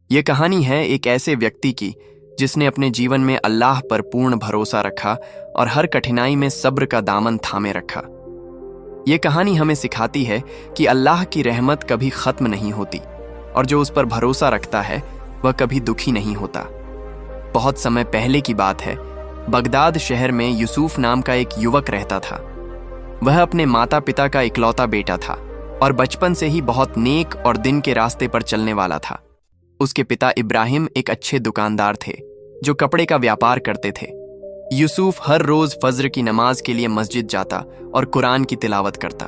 ये कहानी है एक ऐसे व्यक्ति की जिसने अपने जीवन में अल्लाह पर पूर्ण भरोसा रखा और हर कठिनाई में सब्र का दामन थामे रखा। ये कहानी हमें सिखाती है कि अल्लाह की रहमत कभी खत्म नहीं होती और जो उस पर भरोसा रखता है वह कभी दुखी नहीं होता। बहुत समय पहले की बात है, बगदाद शहर में यूसुफ नाम का एक युवक रहता था। वह अपने माता पिता का इकलौता बेटा था और बचपन से ही बहुत नेक और दिन के रास्ते पर चलने वाला था। उसके पिता इब्राहिम एक अच्छे दुकानदार थे जो कपड़े का व्यापार करते थे। यूसुफ हर रोज फज्र की नमाज के लिए मस्जिद जाता और कुरान की तिलावत करता।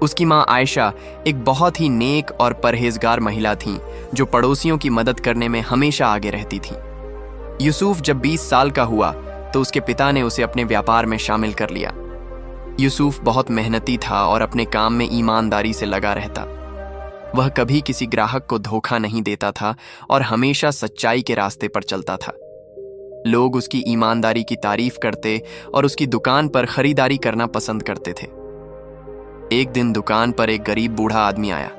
उसकी माँ आयशा एक बहुत ही नेक और परहेजगार महिला थीं जो पड़ोसियों की मदद करने में हमेशा आगे रहती थीं। यूसुफ जब 20 साल का हुआ तो उसके पिता ने उसे अपने व्यापार में शामिल कर लिया। यूसुफ बहुत मेहनती था और अपने काम में ईमानदारी से लगा रहता। वह कभी किसी ग्राहक को धोखा नहीं देता था और हमेशा सच्चाई के रास्ते पर चलता था। लोग उसकी ईमानदारी की तारीफ करते और उसकी दुकान पर खरीदारी करना पसंद करते थे। एक दिन दुकान पर एक गरीब बूढ़ा आदमी आया।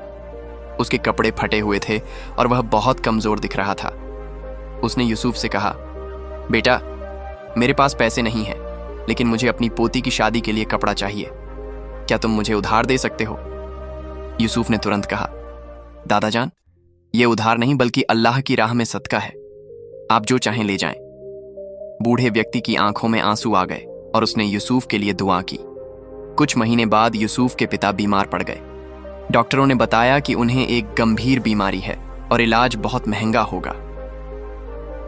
उसके कपड़े फटे हुए थे और वह बहुत कमजोर दिख रहा था। उसने यूसुफ से कहा, बेटा, मेरे पास पैसे नहीं हैं, लेकिन मुझे अपनी पोती की शादी के लिए कपड़ा चाहिए। क्या तुम मुझे उधार दे सकते हो? यूसुफ ने तुरंत कहा, दादाजान, ये उधार नहीं बल्कि अल्लाह की राह में सदका है। आप जो चाहें ले जाएं। बूढ़े व्यक्ति की आंखों में आंसू आ गए और उसने यूसुफ के लिए दुआ की। कुछ महीने बाद यूसुफ के पिता बीमार पड़ गए। डॉक्टरों ने बताया कि उन्हें एक गंभीर बीमारी है और इलाज बहुत महंगा होगा।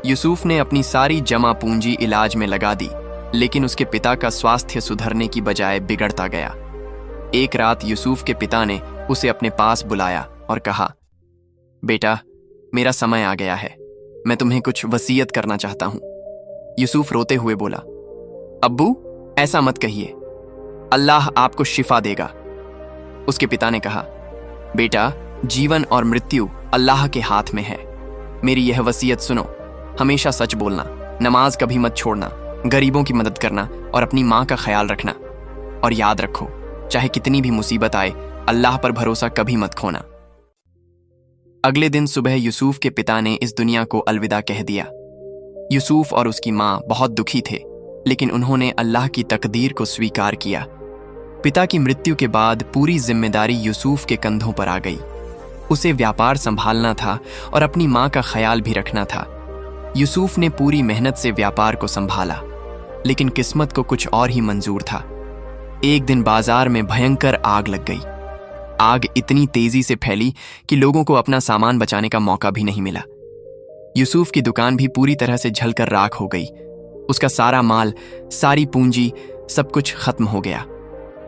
यूसुफ ने अपनी सारी जमा पूंजी इलाज में लगा दी, लेकिन उसके पिता का स्वास्थ्य सुधरने की बजाय बिगड़ता गया। एक रात यूसुफ के पिता ने उसे अपने पास बुलाया और कहा, बेटा, मेरा समय आ गया है। मैं तुम्हें कुछ वसीयत करना चाहता हूं। यूसुफ रोते हुए बोला, अब्बू, ऐसा मत कहिए, अल्लाह आपको शिफा देगा। उसके पिता ने कहा, बेटा, जीवन और मृत्यु अल्लाह के हाथ में है। मेरी यह वसीयत सुनो, हमेशा सच बोलना, नमाज कभी मत छोड़ना, गरीबों की मदद करना और अपनी माँ का ख्याल रखना। और याद रखो, चाहे कितनी भी मुसीबत आए, अल्लाह पर भरोसा कभी मत खोना। अगले दिन सुबह यूसुफ के पिता ने इस दुनिया को अलविदा कह दिया। यूसुफ और उसकी माँ बहुत दुखी थे, लेकिन उन्होंने अल्लाह की तकदीर को स्वीकार किया। पिता की मृत्यु के बाद पूरी जिम्मेदारी यूसुफ के कंधों पर आ गई। उसे व्यापार संभालना था और अपनी माँ का ख्याल भी रखना था। यूसुफ ने पूरी मेहनत से व्यापार को संभाला, लेकिन किस्मत को कुछ और ही मंजूर था। एक दिन बाजार में भयंकर आग लग गई। आग इतनी तेजी से फैली कि लोगों को अपना सामान बचाने का मौका भी नहीं मिला। यूसुफ की दुकान भी पूरी तरह से जलकर राख हो गई। उसका सारा माल, सारी पूंजी, सब कुछ खत्म हो गया।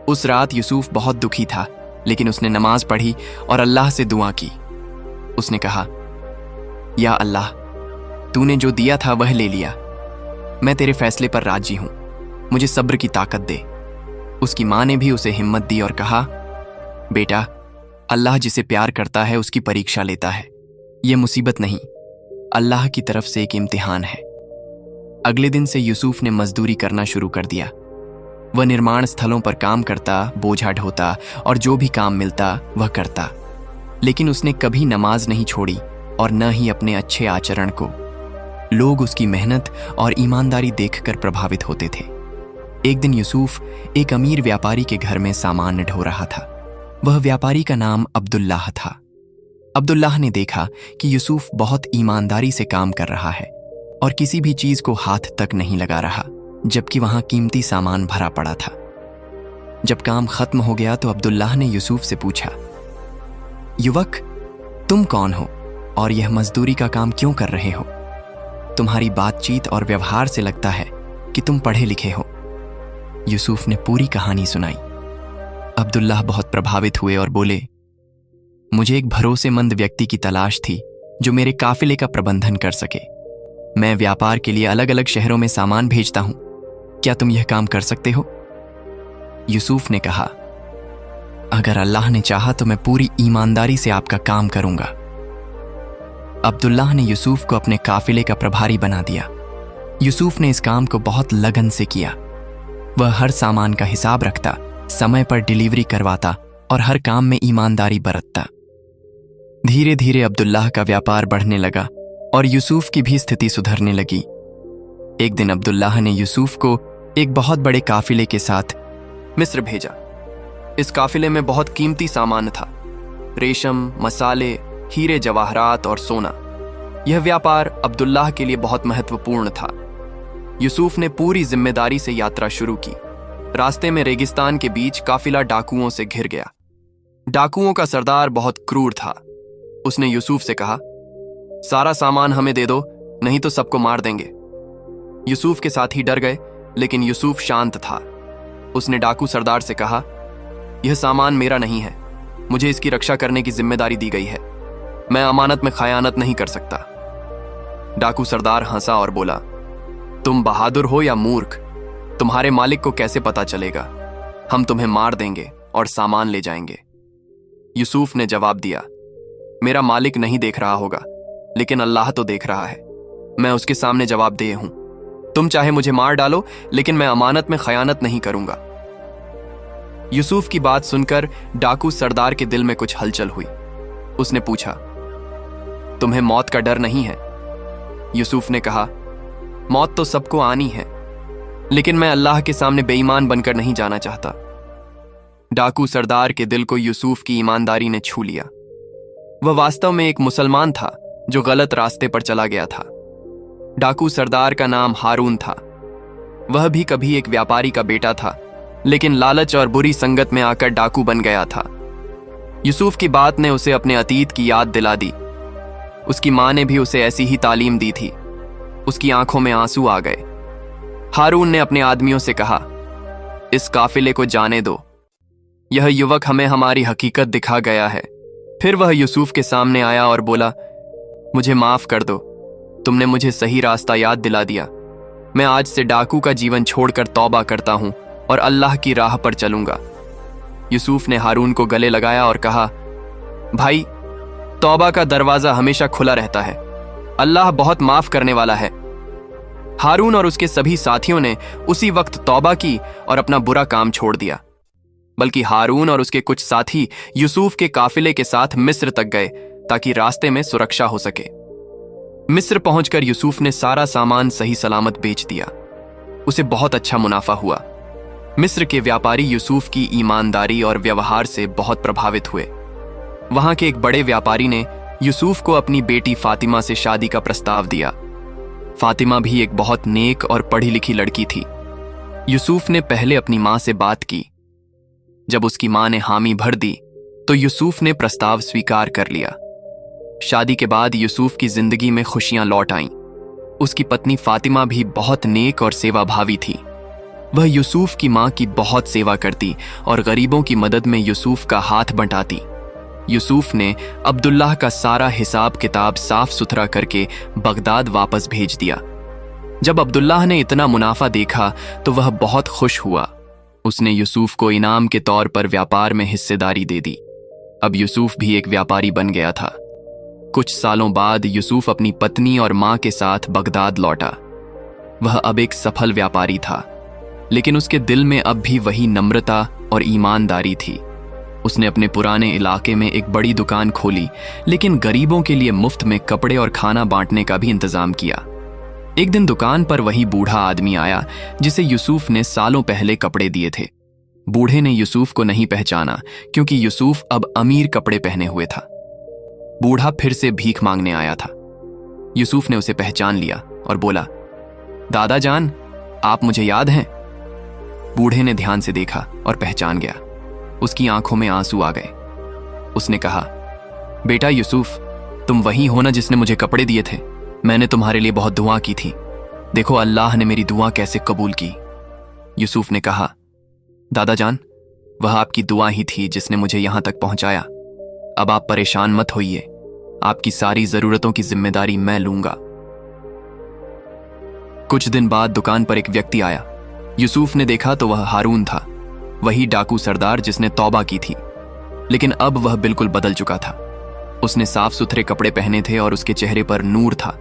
उस रात यूसुफ बहुत दुखी था, लेकिन उसने नमाज पढ़ी और अल्लाह से दुआ की। उसने कहा, या अल्लाह, तूने जो दिया था वह ले लिया। मैं तेरे फैसले पर राजी हूं, मुझे सब्र की ताकत दे। उसकी माँ ने भी उसे हिम्मत दी और कहा, बेटा, अल्लाह जिसे प्यार करता है उसकी परीक्षा लेता है। यह मुसीबत नहीं, अल्लाह की तरफ से एक इम्तिहान है। अगले दिन से यूसुफ ने मजदूरी करना शुरू कर दिया। वह निर्माण स्थलों पर काम करता, बोझा ढोता और जो भी काम मिलता वह करता, लेकिन उसने कभी नमाज नहीं छोड़ी और न ही अपने अच्छे आचरण को। लोग उसकी मेहनत और ईमानदारी देखकर प्रभावित होते थे। एक दिन यूसुफ एक अमीर व्यापारी के घर में सामान ढो रहा था। वह व्यापारी का नाम अब्दुल्लाह था। अब्दुल्लाह ने देखा कि यूसुफ बहुत ईमानदारी से काम कर रहा है और किसी भी चीज को हाथ तक नहीं लगा रहा, जबकि वहां कीमती सामान भरा पड़ा था। जब काम खत्म हो गया तो अब्दुल्लाह ने यूसुफ से पूछा, युवक, तुम कौन हो और यह मजदूरी का काम क्यों कर रहे हो? तुम्हारी बातचीत और व्यवहार से लगता है कि तुम पढ़े लिखे हो। यूसुफ ने पूरी कहानी सुनाई। अब्दुल्लाह बहुत प्रभावित हुए और बोले, मुझे एक भरोसेमंद व्यक्ति की तलाश थी जो मेरे काफिले का प्रबंधन कर सके। मैं व्यापार के लिए अलग अलग शहरों में सामान भेजता हूं। क्या तुम यह काम कर सकते हो? यूसुफ ने कहा, अगर अल्लाह ने चाहा तो मैं पूरी ईमानदारी से आपका काम करूंगा। अब्दुल्लाह ने यूसुफ को अपने काफिले का प्रभारी बना दिया। यूसुफ ने इस काम को बहुत लगन से किया। वह हर सामान का हिसाब रखता, समय पर डिलीवरी करवाता और हर काम में ईमानदारी बरतता। धीरे धीरे अब्दुल्लाह का व्यापार बढ़ने लगा और यूसुफ की भी स्थिति सुधरने लगी। एक दिन अब्दुल्लाह ने यूसुफ को एक बहुत बड़े काफिले के साथ मिस्र भेजा। इस काफिले में बहुत कीमती सामान था, रेशम, मसाले, हीरे जवाहरात और सोना। यह व्यापार अब्दुल्लाह के लिए बहुत महत्वपूर्ण था। यूसुफ ने पूरी जिम्मेदारी से यात्रा शुरू की। रास्ते में रेगिस्तान के बीच काफिला डाकुओं से घिर गया। डाकुओं का सरदार बहुत क्रूर था। उसने यूसुफ से कहा, सारा सामान हमें दे दो, नहीं तो सबको मार देंगे। यूसुफ के साथी डर गए, लेकिन यूसुफ शांत था। उसने डाकू सरदार से कहा, यह सामान मेरा नहीं है, मुझे इसकी रक्षा करने की जिम्मेदारी दी गई है। मैं अमानत में खयानत नहीं कर सकता। डाकू सरदार हंसा और बोला, तुम बहादुर हो या मूर्ख? तुम्हारे मालिक को कैसे पता चलेगा? हम तुम्हें मार देंगे और सामान ले जाएंगे। यूसुफ ने जवाब दिया, मेरा मालिक नहीं देख रहा होगा, लेकिन अल्लाह तो देख रहा है। मैं उसके सामने जवाबदेह हूं। तुम चाहे मुझे मार डालो, लेकिन मैं अमानत में खयानत नहीं करूंगा। यूसुफ की बात सुनकर डाकू सरदार के दिल में कुछ हलचल हुई। उसने पूछा, तुम्हें मौत का डर नहीं है? यूसुफ ने कहा, मौत तो सबको आनी है, लेकिन मैं अल्लाह के सामने बेईमान बनकर नहीं जाना चाहता। डाकू सरदार के दिल को यूसुफ की ईमानदारी ने छू लिया। वह वास्तव में एक मुसलमान था जो गलत रास्ते पर चला गया था। डाकू सरदार का नाम हारून था। वह भी कभी एक व्यापारी का बेटा था, लेकिन लालच और बुरी संगत में आकर डाकू बन गया था। यूसुफ की बात ने उसे अपने अतीत की याद दिला दी। उसकी मां ने भी उसे ऐसी ही तालीम दी थी। उसकी आंखों में आंसू आ गए। हारून ने अपने आदमियों से कहा, इस काफिले को जाने दो। यह युवक हमें हमारी हकीकत दिखा गया है। फिर वह यूसुफ के सामने आया और बोला, मुझे माफ कर दो, तुमने मुझे सही रास्ता याद दिला दिया। मैं आज से डाकू का जीवन छोड़कर तौबा करता हूं और अल्लाह की राह पर चलूंगा। यूसुफ ने हारून को गले लगाया और कहा, भाई, तौबा का दरवाजा हमेशा खुला रहता है। अल्लाह बहुत माफ करने वाला है। हारून और उसके सभी साथियों ने उसी वक्त तौबा की और अपना बुरा काम छोड़ दिया। बल्कि हारून और उसके कुछ साथी यूसुफ के काफिले के साथ मिस्र तक गए ताकि रास्ते में सुरक्षा हो सके। मिस्र पहुंचकर यूसुफ ने सारा सामान सही सलामत बेच दिया। उसे बहुत अच्छा मुनाफा हुआ। मिस्र के व्यापारी यूसुफ की ईमानदारी और व्यवहार से बहुत प्रभावित हुए। वहां के एक बड़े व्यापारी ने यूसुफ को अपनी बेटी फातिमा से शादी का प्रस्ताव दिया। फातिमा भी एक बहुत नेक और पढ़ी लिखी लड़की थी। यूसुफ ने पहले अपनी मां से बात की। जब उसकी मां ने हामी भर दी तो यूसुफ ने प्रस्ताव स्वीकार कर लिया। शादी के बाद यूसुफ की जिंदगी में खुशियां लौट आईं। उसकी पत्नी फातिमा भी बहुत नेक और सेवाभावी थी। वह यूसुफ की मां की बहुत सेवा करती और गरीबों की मदद में यूसुफ का हाथ बंटाती। यूसुफ ने अब्दुल्लाह का सारा हिसाब किताब साफ सुथरा करके बगदाद वापस भेज दिया। जब अब्दुल्लाह ने इतना मुनाफा देखा तो वह बहुत खुश हुआ। उसने यूसुफ को इनाम के तौर पर व्यापार में हिस्सेदारी दे दी। अब यूसुफ भी एक व्यापारी बन गया था। कुछ सालों बाद यूसुफ अपनी पत्नी और मां के साथ बगदाद लौटा। वह अब एक सफल व्यापारी था, लेकिन उसके दिल में अब भी वही नम्रता और ईमानदारी थी। उसने अपने पुराने इलाके में एक बड़ी दुकान खोली, लेकिन गरीबों के लिए मुफ्त में कपड़े और खाना बांटने का भी इंतजाम किया। एक दिन दुकान पर वही बूढ़ा आदमी आया जिसे यूसुफ ने सालों पहले कपड़े दिए थे। बूढ़े ने यूसुफ को नहीं पहचाना क्योंकि यूसुफ अब अमीर कपड़े पहने हुए था। बूढ़ा फिर से भीख मांगने आया था। यूसुफ ने उसे पहचान लिया और बोला, दादा जान, आप मुझे याद हैं? बूढ़े ने ध्यान से देखा और पहचान गया। उसकी आंखों में आंसू आ गए। उसने कहा, बेटा यूसुफ, तुम वही हो ना जिसने मुझे कपड़े दिए थे? मैंने तुम्हारे लिए बहुत दुआ की थी। देखो अल्लाह ने मेरी दुआ कैसे कबूल की। यूसुफ ने कहा, दादा जान, वह आपकी दुआ ही थी जिसने मुझे यहां तक पहुंचाया। अब आप परेशान मत होइए, आपकी सारी जरूरतों की जिम्मेदारी मैं लूंगा। कुछ दिन बाद दुकान पर एक व्यक्ति आया। यूसुफ ने देखा तो वह हारून था, वही डाकू सरदार जिसने तौबा की थी। लेकिन अब वह बिल्कुल बदल चुका था। उसने साफ सुथरे कपड़े पहने थे और उसके चेहरे पर नूर था।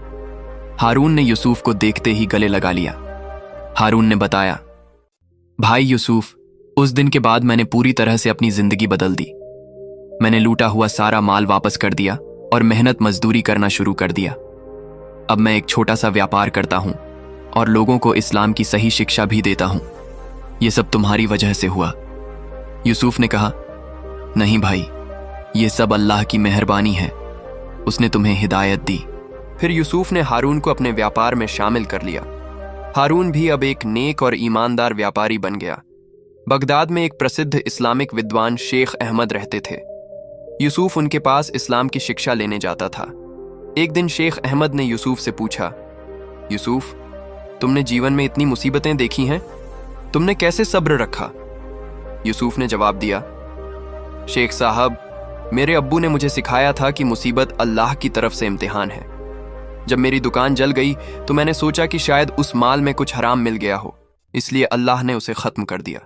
हारून ने यूसुफ को देखते ही गले लगा लिया। हारून ने बताया, भाई यूसुफ, उस दिन के बाद मैंने पूरी तरह से अपनी जिंदगी बदल दी। मैंने लूटा हुआ सारा माल वापस कर दिया और मेहनत मजदूरी करना शुरू कर दिया। अब मैं एक छोटा सा व्यापार करता हूं और लोगों को इस्लाम की सही शिक्षा भी देता हूं। यह सब तुम्हारी वजह से हुआ। यूसुफ ने कहा, नहीं भाई, ये सब अल्लाह की मेहरबानी है, उसने तुम्हें हिदायत दी। फिर यूसुफ ने हारून को अपने व्यापार में शामिल कर लिया। हारून भी अब एक नेक और ईमानदार व्यापारी बन गया। बगदाद में एक प्रसिद्ध इस्लामिक विद्वान शेख अहमद रहते थे। यूसुफ उनके पास इस्लाम की शिक्षा लेने जाता था। एक दिन शेख अहमद ने यूसुफ से पूछा, यूसुफ, तुमने जीवन में इतनी मुसीबतें देखी हैं, तुमने कैसे सब्र रखा? यूसुफ ने जवाब दिया, शेख साहब, मेरे अब्बू ने मुझे सिखाया था कि मुसीबत अल्लाह की तरफ से इम्तिहान है। जब मेरी दुकान जल गई तो मैंने सोचा कि शायद उस माल में कुछ हराम मिल गया हो, इसलिए अल्लाह ने उसे खत्म कर दिया।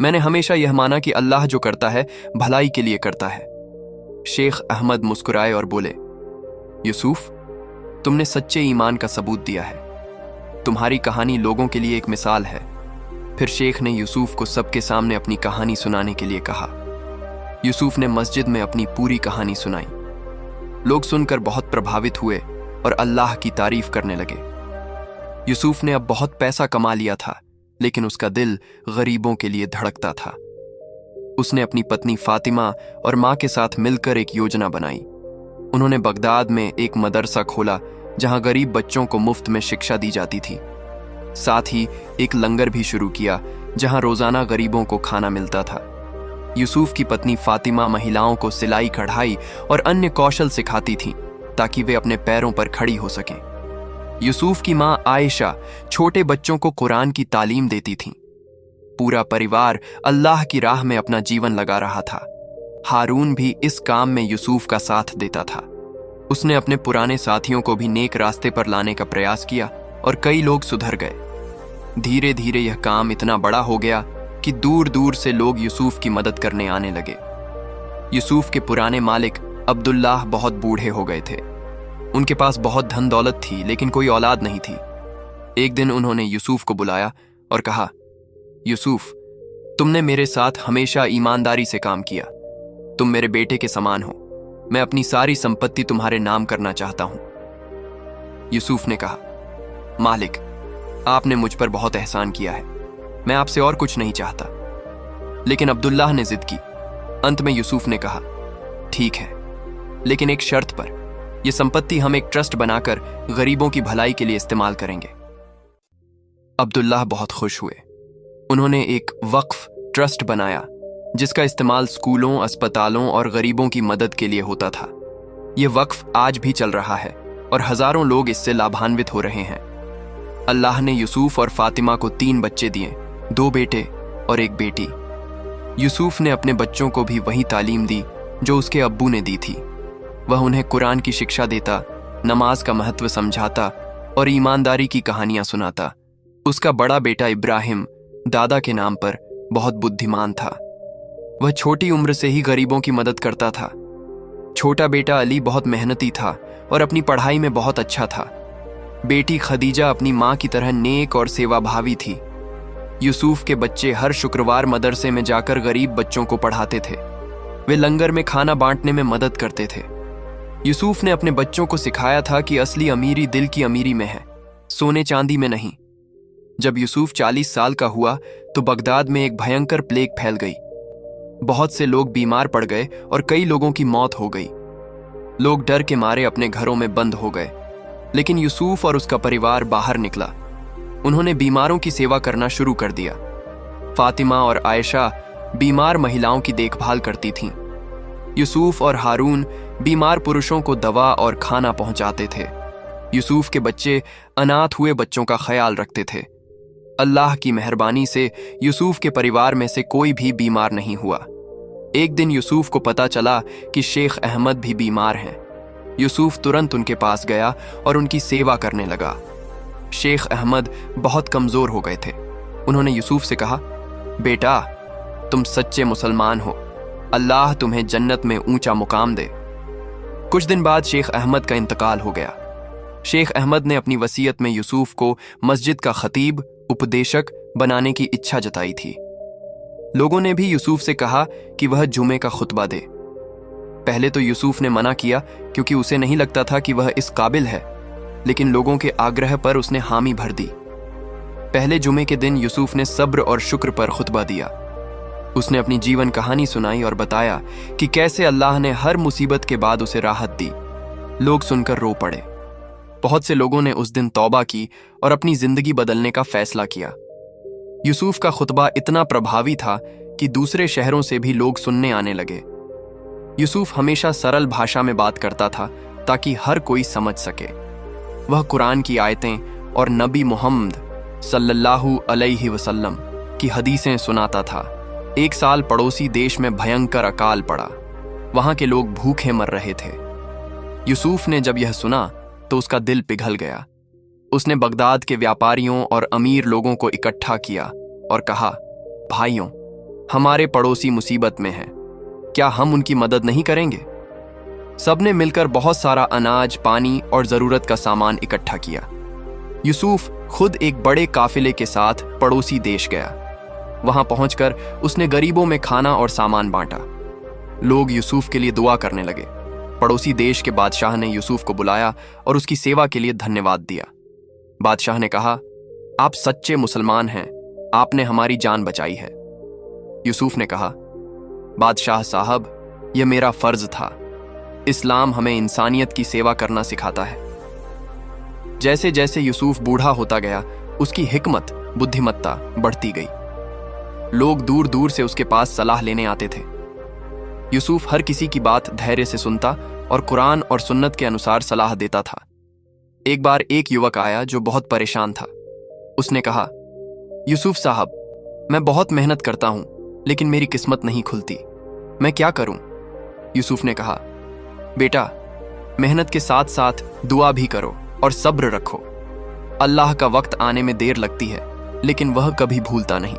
मैंने हमेशा यह माना कि अल्लाह जो करता है भलाई के लिए करता है। शेख अहमद मुस्कुराए और बोले, यूसुफ, तुमने सच्चे ईमान का सबूत दिया है। तुम्हारी कहानी लोगों के लिए एक मिसाल है। फिर शेख ने यूसुफ को सबके सामने अपनी कहानी सुनाने के लिए कहा। यूसुफ ने मस्जिद में अपनी पूरी कहानी सुनाई। लोग सुनकर बहुत प्रभावित हुए और अल्लाह की तारीफ करने लगे। यूसुफ ने अब बहुत पैसा कमा लिया था, लेकिन उसका दिल गरीबों के लिए धड़कता था। उसने अपनी पत्नी फातिमा और मां के साथ मिलकर एक योजना बनाई। उन्होंने बगदाद में एक मदरसा खोला जहां गरीब बच्चों को मुफ्त में शिक्षा दी जाती थी। साथ ही एक लंगर भी शुरू किया जहां रोजाना गरीबों को खाना मिलता था। यूसुफ की पत्नी फातिमा महिलाओं को सिलाई, कढ़ाई और अन्य कौशल सिखाती थीं ताकि वे अपने पैरों पर खड़ी हो सकें। यूसुफ की मां आयशा छोटे बच्चों को कुरान की तालीम देती थीं। पूरा परिवार अल्लाह की राह में अपना जीवन लगा रहा था। हारून भी इस काम में यूसुफ का साथ देता था। उसने अपने पुराने साथियों को भी नेक रास्ते पर लाने का प्रयास किया और कई लोग सुधर गए। धीरे धीरे यह काम इतना बड़ा हो गया कि दूर दूर से लोग यूसुफ की मदद करने आने लगे। यूसुफ के पुराने मालिक अब्दुल्लाह बहुत बूढ़े हो गए थे। उनके पास बहुत धन दौलत थी, लेकिन कोई औलाद नहीं थी। एक दिन उन्होंने यूसुफ को बुलाया और कहा, यूसुफ, तुमने मेरे साथ हमेशा ईमानदारी से काम किया। तुम मेरे बेटे के समान हो। मैं अपनी सारी संपत्ति तुम्हारे नाम करना चाहता हूं। यूसुफ ने कहा, मालिक, आपने मुझ पर बहुत एहसान किया है। मैं आपसे और कुछ नहीं चाहता। लेकिन अब्दुल्लाह ने जिद की। अंत में यूसुफ ने कहा, ठीक है, लेकिन एक शर्त पर। यह संपत्ति हम एक ट्रस्ट बनाकर गरीबों की भलाई के लिए इस्तेमाल करेंगे। अब्दुल्लाह बहुत खुश हुए। उन्होंने एक वक्फ ट्रस्ट बनाया जिसका इस्तेमाल स्कूलों, अस्पतालों और गरीबों की मदद के लिए होता था। यह वक्फ आज भी चल रहा है और हजारों लोग इससे लाभान्वित हो रहे हैं। अल्लाह ने यूसुफ और फातिमा को 3 बच्चे दिए, 2 बेटे और 1 बेटी। यूसुफ ने अपने बच्चों को भी वही तालीम दी जो उसके अब्बू ने दी थी। वह उन्हें कुरान की शिक्षा देता, नमाज का महत्व समझाता और ईमानदारी की कहानियां सुनाता। उसका बड़ा बेटा इब्राहिम दादा के नाम पर बहुत बुद्धिमान था। वह छोटी उम्र से ही गरीबों की मदद करता था। छोटा बेटा अली बहुत मेहनती था और अपनी पढ़ाई में बहुत अच्छा था। बेटी खदीजा अपनी मां की तरह नेक और सेवाभावी थी। यूसुफ के बच्चे हर शुक्रवार मदरसे में जाकर गरीब बच्चों को पढ़ाते थे। वे लंगर में खाना बांटने में मदद करते थे। यूसुफ ने अपने बच्चों को सिखाया था कि असली अमीरी दिल की अमीरी में है, सोने चांदी में नहीं। जब यूसुफ 40 साल का हुआ तो बगदाद में एक भयंकर प्लेग फैल गई। बहुत से लोग बीमार पड़ गए और कई लोगों की मौत हो गई। लोग डर के मारे अपने घरों में बंद हो गए। लेकिन यूसुफ और उसका परिवार बाहर निकला। उन्होंने बीमारों की सेवा करना शुरू कर दिया। फातिमा और आयशा बीमार महिलाओं की देखभाल करती थीं। यूसुफ और हारून बीमार पुरुषों को दवा और खाना पहुंचाते थे। यूसुफ के बच्चे अनाथ हुए बच्चों का ख्याल रखते थे। अल्लाह की मेहरबानी से यूसुफ के परिवार में से कोई भी बीमार नहीं हुआ। एक दिन यूसुफ को पता चला कि शेख अहमद भी बीमार हैं। यूसुफ तुरंत उनके पास गया और उनकी सेवा करने लगा। शेख अहमद बहुत कमजोर हो गए थे। उन्होंने यूसुफ से कहा, बेटा, तुम सच्चे मुसलमान हो। अल्लाह तुम्हें जन्नत में ऊंचा मुकाम दे। कुछ दिन बाद शेख अहमद का इंतकाल हो गया। शेख अहमद ने अपनी वसीयत में यूसुफ को मस्जिद का खतीब, उपदेशक बनाने की इच्छा जताई थी। लोगों ने भी यूसुफ से कहा कि वह जुमे का खुतबा दे। पहले तो यूसुफ ने मना किया क्योंकि उसे नहीं लगता था कि वह इस काबिल है, लेकिन लोगों के आग्रह पर उसने हामी भर दी। पहले जुमे के दिन यूसुफ ने सब्र और शुक्र पर खुतबा दिया। उसने अपनी जीवन कहानी सुनाई और बताया कि कैसे अल्लाह ने हर मुसीबत के बाद उसे राहत दी। लोग सुनकर रो पड़े। बहुत से लोगों ने उस दिन तौबा की और अपनी जिंदगी बदलने का फैसला किया। यूसुफ का खुतबा इतना प्रभावी था कि दूसरे शहरों से भी लोग सुनने आने लगे। यूसुफ हमेशा सरल भाषा में बात करता था ताकि हर कोई समझ सके। वह कुरान की आयतें और नबी मोहम्मद सल्लल्लाहु अलैहि वसल्लम की हदीसें सुनाता था। एक साल पड़ोसी देश में भयंकर अकाल पड़ा। वहां के लोग भूखे मर रहे थे। यूसुफ ने जब यह सुना तो उसका दिल पिघल गया। उसने बगदाद के व्यापारियों और अमीर लोगों को इकट्ठा किया और कहा, भाइयों, हमारे पड़ोसी मुसीबत में हैं, क्या हम उनकी मदद नहीं करेंगे? सबने मिलकर बहुत सारा अनाज, पानी और जरूरत का सामान इकट्ठा किया। यूसुफ खुद एक बड़े काफिले के साथ पड़ोसी देश गया। वहां पहुंचकर उसने गरीबों में खाना और सामान बांटा। लोग यूसुफ के लिए दुआ करने लगे। पड़ोसी देश के बादशाह ने यूसुफ को बुलाया और उसकी सेवा के लिए धन्यवाद दिया। बादशाह ने कहा, आप सच्चे मुसलमान हैं, आपने हमारी जान बचाई है। यूसुफ ने कहा, बादशाह साहब, यह मेरा फर्ज था। इस्लाम हमें इंसानियत की सेवा करना सिखाता है। जैसे जैसे यूसुफ बूढ़ा होता गया, उसकी हिकमत, बुद्धिमत्ता बढ़ती गई। लोग दूर दूर से उसके पास सलाह लेने आते थे। यूसुफ हर किसी की बात धैर्य से सुनता और कुरान और सुन्नत के अनुसार सलाह देता था। एक बार एक युवक आया जो बहुत परेशान था। उसने कहा, यूसुफ साहब, मैं बहुत मेहनत करता हूं, लेकिन मेरी किस्मत नहीं खुलती, मैं क्या करूं? यूसुफ ने कहा, बेटा, मेहनत के साथ साथ दुआ भी करो और सब्र रखो। अल्लाह का वक्त आने में देर लगती है, लेकिन वह कभी भूलता नहीं।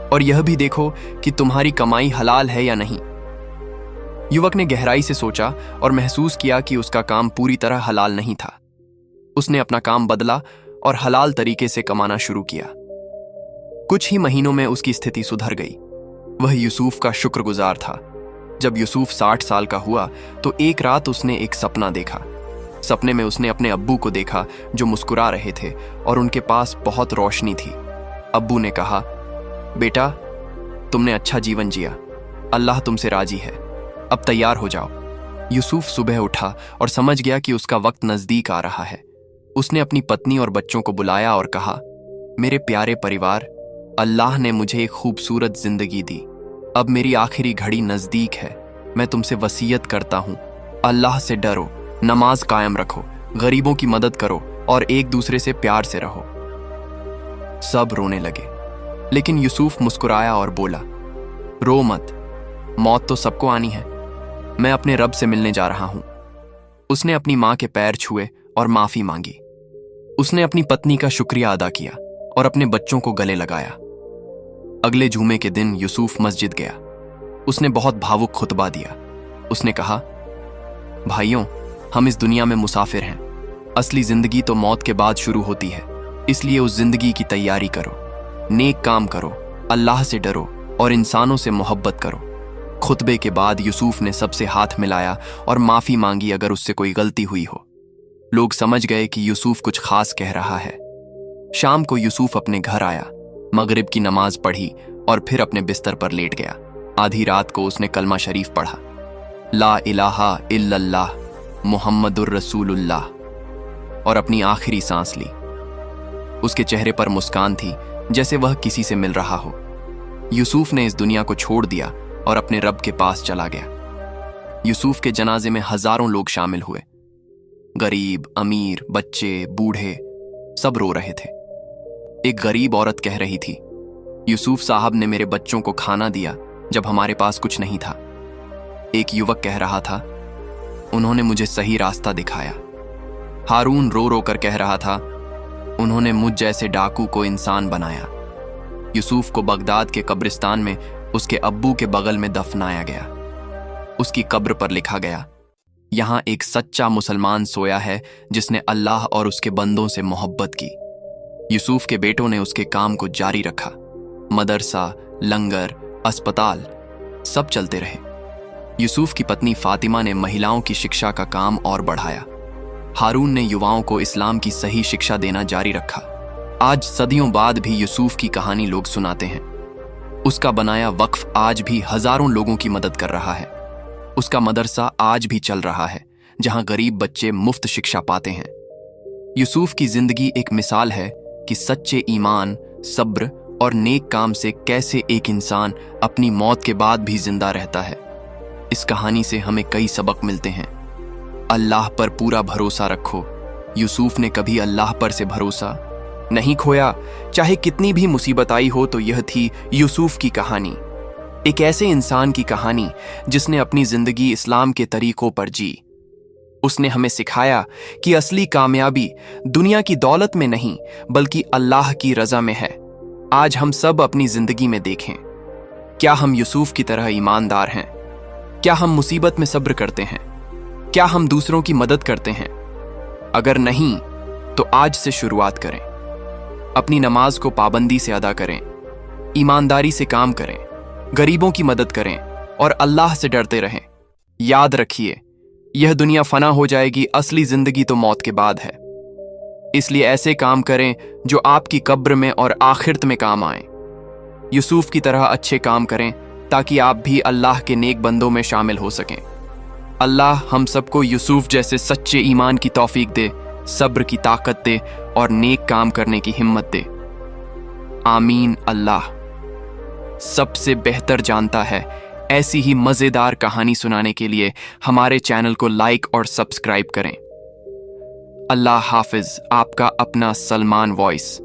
और यह भी देखो कि तुम्हारी कमाई हलाल है या नहीं। युवक ने गहराई से सोचा और महसूस किया कि उसका काम पूरी तरह हलाल नहीं था। उसने अपना काम बदला और हलाल तरीके से कमाना शुरू किया। कुछ ही महीनों में उसकी स्थिति सुधर गई। वह यूसुफ का शुक्रगुजार था। जब यूसुफ 60 साल का हुआ तो एक रात उसने एक सपना देखा। सपने में उसने अपने अब्बू को देखा जो मुस्कुरा रहे थे और उनके पास बहुत रोशनी थी। अब्बू ने कहा, बेटा, तुमने अच्छा जीवन जिया, अल्लाह तुमसे राजी है, अब तैयार हो जाओ। यूसुफ सुबह उठा और समझ गया कि उसका वक्त नजदीक आ रहा है। उसने अपनी पत्नी और बच्चों को बुलाया और कहा, मेरे प्यारे परिवार, अल्लाह ने मुझे एक खूबसूरत जिंदगी दी। अब मेरी आखिरी घड़ी नजदीक है। मैं तुमसे वसीयत करता हूं, अल्लाह से डरो, नमाज कायम रखो, गरीबों की मदद करो और एक दूसरे से प्यार से रहो। सब रोने लगे, लेकिन यूसुफ मुस्कुराया और बोला, रो मत, मौत तो सबको आनी है। मैं अपने रब से मिलने जा रहा हूं। उसने अपनी मां के पैर छुए और माफी मांगी। उसने अपनी पत्नी का शुक्रिया अदा किया और अपने बच्चों को गले लगाया। अगले जुमे के दिन यूसुफ मस्जिद गया। उसने बहुत भावुक खुतबा दिया। उसने कहा, भाइयों, हम इस दुनिया में मुसाफिर हैं। असली जिंदगी तो मौत के बाद शुरू होती है, इसलिए उस जिंदगी की तैयारी करो, नेक काम करो, अल्लाह से डरो और इंसानों से मोहब्बत करो। खुतबे के बाद यूसुफ ने सबसे हाथ मिलाया और माफी मांगी अगर उससे कोई गलती हुई हो। लोग समझ गए कि यूसुफ कुछ खास कह रहा है। शाम को यूसुफ अपने घर आया, मगरिब की नमाज पढ़ी और फिर अपने बिस्तर पर लेट गया। आधी रात को उसने कलमा शरीफ पढ़ा, ला इलाहा इल्लल्लाह मुहम्मदुर रसूलुल्लाह, और अपनी आखिरी सांस ली। उसके चेहरे पर मुस्कान थी, जैसे वह किसी से मिल रहा हो। यूसुफ ने इस दुनिया को छोड़ दिया और अपने रब के पास चला गया। यूसुफ के जनाजे में हजारों लोग शामिल हुए। गरीब, अमीर, बच्चे, बूढ़े, सब रो रहे थे। एक गरीब औरत कह रही थी, यूसुफ साहब ने मेरे बच्चों को खाना दिया जब हमारे पास कुछ नहीं था। एक युवक कह रहा था, उन्होंने मुझे सही रास्ता दिखाया। हारून रो रो कर कह रहा था, उन्होंने मुझ जैसे डाकू को इंसान बनाया। यूसुफ को बगदाद के कब्रिस्तान में उसके अब्बू के बगल में दफनाया गया। उसकी कब्र पर लिखा गया, यहां एक सच्चा मुसलमान सोया है जिसने अल्लाह और उसके बंदों से मोहब्बत की। यूसुफ के बेटों ने उसके काम को जारी रखा। मदरसा, लंगर, अस्पताल सब चलते रहे। यूसुफ की पत्नी फातिमा ने महिलाओं की शिक्षा का काम और बढ़ाया। हारून ने युवाओं को इस्लाम की सही शिक्षा देना जारी रखा। आज सदियों बाद भी यूसुफ की कहानी लोग सुनाते हैं। उसका बनाया वक्फ आज भी हजारों लोगों की मदद कर रहा है। उसका मदरसा आज भी चल रहा है, जहां गरीब बच्चे मुफ्त शिक्षा पाते हैं। यूसुफ की जिंदगी एक मिसाल है कि सच्चे ईमान, सब्र और नेक काम से कैसे एक इंसान अपनी मौत के बाद भी जिंदा रहता है। इस कहानी से हमें कई सबक मिलते हैं। अल्लाह पर पूरा भरोसा रखो। यूसुफ ने कभी अल्लाह पर से भरोसा नहीं खोया। चाहे कितनी भी मुसीबत आई हो, तो यह थी यूसुफ की कहानी। एक ऐसे इंसान की कहानी जिसने अपनी जिंदगी इस्लाम के तरीकों पर जी। उसने हमें सिखाया कि असली कामयाबी दुनिया की दौलत में नहीं, बल्कि अल्लाह की रजा में है। आज हम सब अपनी जिंदगी में देखें, क्या हम यूसुफ की तरह ईमानदार हैं? क्या हम मुसीबत में सब्र करते हैं? क्या हम दूसरों की मदद करते हैं? अगर नहीं, तो आज से शुरुआत करें। अपनी नमाज को पाबंदी से अदा करें, ईमानदारी से काम करें, गरीबों की मदद करें और अल्लाह से डरते रहें। याद रखिए, यह दुनिया फना हो जाएगी, असली जिंदगी तो मौत के बाद है। इसलिए ऐसे काम करें जो आपकी कब्र में और आखिरत में काम आए। यूसुफ की तरह अच्छे काम करें ताकि आप भी अल्लाह के नेक बंदों में शामिल हो सकें। अल्लाह हम सबको यूसुफ जैसे सच्चे ईमान की तौफीक दे, सब्र की ताकत दे और नेक काम करने की हिम्मत दे। आमीन। अल्लाह सबसे बेहतर जानता है। ऐसी ही मजेदार कहानी सुनाने के लिए हमारे चैनल को लाइक और सब्सक्राइब करें। अल्लाह हाफिज। आपका अपना सलमान वॉइस।